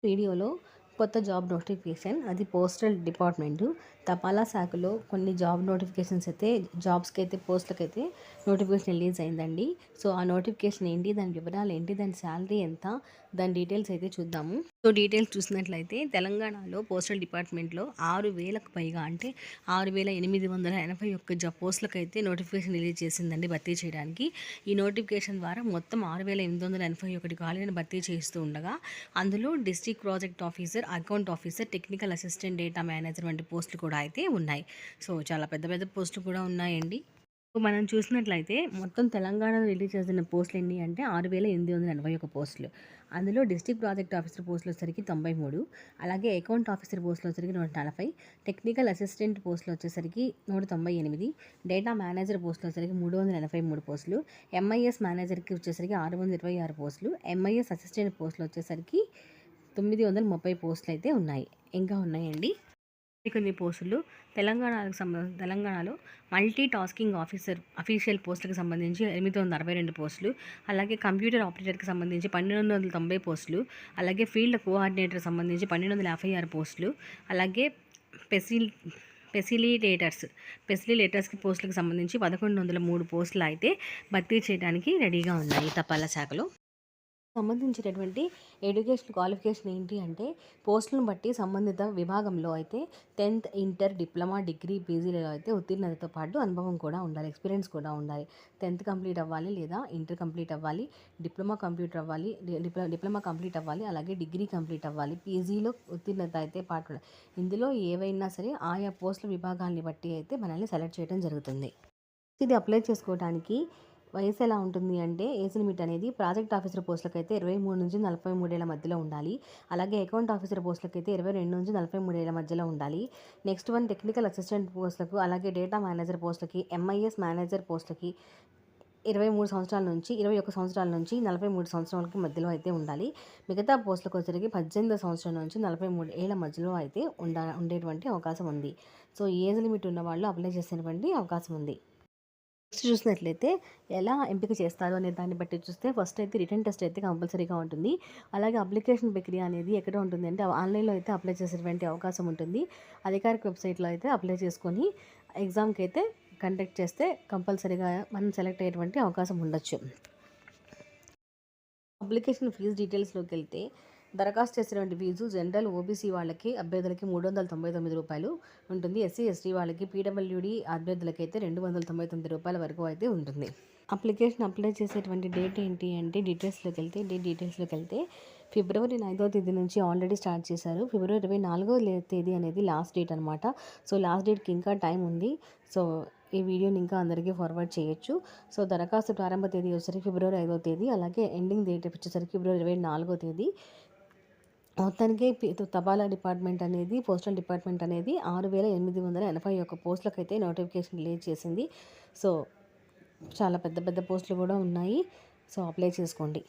వీడియోలో కొత్త job notification, అది పోస్టల్ డిపార్ట్మెంటు తపాలా శాఖలో కొన్ని జాబ్ నోటిఫికేషన్స్ అయితే జాబ్స్కి అయితే పోస్టులకైతే నోటిఫికేషన్ రిలీజ్ అయిందండి. సో ఆ నోటిఫికేషన్ ఏంటి, దాని వివరాలు ఏంటి, దాని శాలరీ ఎంత, దాని డీటెయిల్స్ అయితే చూద్దాము. సో డీటెయిల్స్ చూసినట్లయితే తెలంగాణలో పోస్టల్ డిపార్ట్మెంట్లో 6,000కు పైగా అంటే 6,881 పోస్టులకు అయితే నోటిఫికేషన్ రిలీజ్ చేసిందండి భర్తీ చేయడానికి. ఈ నోటిఫికేషన్ ద్వారా మొత్తం 6,881 ఖాళీలను భర్తీ చేస్తూ ఉండగా అందులో district project officer, account officer, technical assistant, data manager వంటి పోస్టులు కూడా అయితే ఉన్నాయి. సో చాలా పెద్ద పెద్ద పోస్టులు కూడా ఉన్నాయండి. మనం చూసినట్లయితే మొత్తం తెలంగాణలో రిలీజ్ చేసిన పోస్టులు ఎన్ని అంటే 6,881 పోస్టులు. అందులో డిస్ట్రిక్ట్ ప్రాజెక్ట్ ఆఫీసర్ పోస్టులు వచ్చేసరికి 93, అలాగే అకౌంట్ ఆఫీసర్ పోస్టులు వచ్చేసరికి 140, టెక్నికల్ అసిస్టెంట్ పోస్టులు వచ్చేసరికి 198, డేటా మేనేజర్ పోస్టులు వచ్చేసరికి 383 పోస్టులు, ఎంఐఎస్ మేనేజర్కి వచ్చేసరికి 626 పోస్టులు, ఎంఐఎస్ అసిస్టెంట్ పోస్టులు వచ్చేసరికి 930 పోస్టులు అయితే ఉన్నాయి. ఇంకా ఉన్నాయండి కొన్ని పోస్టులు. తెలంగాణలో మల్టీ టాస్కింగ్ అఫీషియల్ పోస్టులకు సంబంధించి 862 పోస్టులు, అలాగే కంప్యూటర్ ఆపరేటర్కి సంబంధించి 1290 పోస్టులు, అలాగే ఫీల్డ్ కోఆర్డినేటర్ సంబంధించి 1256 పోస్టులు, అలాగే ఫెసిలిటేటర్స్కి పోస్టులకు సంబంధించి 1103 పోస్టులు అయితే భర్తీ చేయడానికి రెడీగా ఉన్నాయి తపాలా శాఖలో. సంబంధించినటువంటి ఎడ్యుకేషన్ క్వాలిఫికేషన్ ఏంటి అంటే పోస్టులను బట్టి సంబంధిత విభాగంలో అయితే 10th, ఇంటర్, డిప్లొమా, డిగ్రీ, పీజీలలో అయితే ఉత్తీర్ణతతో పాటు అనుభవం కూడా ఉండాలి, ఎక్స్పీరియన్స్ కూడా ఉండాలి. 10th కంప్లీట్ అవ్వాలి, లేదా ఇంటర్ కంప్లీట్ అవ్వాలి, డిప్లొమా కంప్లీట్ అవ్వాలి, అలాగే డిగ్రీ కంప్లీట్ అవ్వాలి, పీజీలో ఉత్తీర్ణత అయితే పాటు ఇందులో ఏవైనా సరే ఆయా పోస్టుల విభాగాన్ని బట్టి అయితే మనల్ని సెలెక్ట్ చేయడం జరుగుతుంది. ఇది అప్లై చేసుకోవడానికి వయసు ఎలా ఉంటుంది అంటే ఏజ్ లిమిట్ అనేది ప్రాజెక్ట్ ఆఫీసర్ పోస్టులకు అయితే 23 నుంచి 43 ఏళ్ల మధ్యలో ఉండాలి. అలాగే అకౌంట్ ఆఫీసర్ పోస్టులకు అయితే 22 నుంచి 43 ఏళ్ల మధ్యలో ఉండాలి. నెక్స్ట్ వన్ టెక్నికల్ అసిస్టెంట్ పోస్టులకు, అలాగే డేటా మేనేజర్ పోస్టులకి, ఎంఐఎస్ మేనేజర్ పోస్టులకి 21 సంవత్సరాల నుంచి 43 సంవత్సరాలకి మధ్యలో అయితే ఉండాలి. మిగతా పోస్టులకు వచ్చరికి 18 సంవత్సరాల నుంచి 43 ఏళ్ల మధ్యలో అయితే ఉండేటువంటి అవకాశం ఉంది. సో ఏజ్ లిమిట్ ఉన్న వాళ్ళు అప్లై చేసేటువంటి అవకాశం ఉంది. నెక్స్ట్ చూసినట్లయితే ఎలా ఎంపిక చేస్తారు అనే దాన్ని బట్టి చూస్తే ఫస్ట్ అయితే రిటర్న్ టెస్ట్ అయితే కంపల్సరీగా ఉంటుంది. అలాగే అప్లికేషన్ ప్రక్రియ అనేది ఎక్కడ ఉంటుంది అంటే ఆన్లైన్లో అయితే అప్లై చేసేటువంటి అవకాశం ఉంటుంది. అధికారిక వెబ్సైట్లో అయితే అప్లై చేసుకొని ఎగ్జామ్కి అయితే కండక్ట్ చేస్తే కంపల్సరీగా మనం సెలెక్ట్ అయ్యేటువంటి అవకాశం ఉండొచ్చు. అప్లికేషన్ ఫీజు డీటెయిల్స్లోకి వెళ్తే దరఖాస్తు చేసినటువంటి ఫీజు జనరల్, ఓబీసీ వాళ్ళకి అభ్యర్థులకి 399 రూపాయలు ఉంటుంది. ఎస్సీ, ఎస్టీ వాళ్ళకి, పీడబ్ల్యూడీ అభ్యర్థులకి అయితే 299 రూపాయల వరకు అయితే ఉంటుంది. అప్లికేషన్ అప్లై చేసేటువంటి డేట్ ఏంటి అంటే డీటెయిల్స్లోకి వెళ్తే ఫిబ్రవరి 9వ తేదీ నుంచి ఆల్రెడీ స్టార్ట్ చేశారు. ఫిబ్రవరి 24వ తేదీ అనేది లాస్ట్ డేట్ అనమాట. సో లాస్ట్ డేట్కి ఇంకా టైం ఉంది. సో ఈ వీడియోని ఇంకా అందరికీ ఫార్వర్డ్ చేయొచ్చు. సో దరఖాస్తు ప్రారంభ తేదీ వచ్చేసరికి ఫిబ్రవరి 5వ తేదీ, అలాగే ఎండింగ్ డేట్ వచ్చేసరికి ఫిబ్రవరి 24వ తేదీ. మొత్తానికి తపాలా డిపార్ట్మెంట్ అనేది, పోస్టల్ డిపార్ట్మెంట్ అనేది 6,881 పోస్టులకు అయితే నోటిఫికేషన్ రిలీజ్ చేసింది. సో చాలా పెద్ద పెద్ద పోస్టులు కూడా ఉన్నాయి. సో అప్లై చేసుకోండి.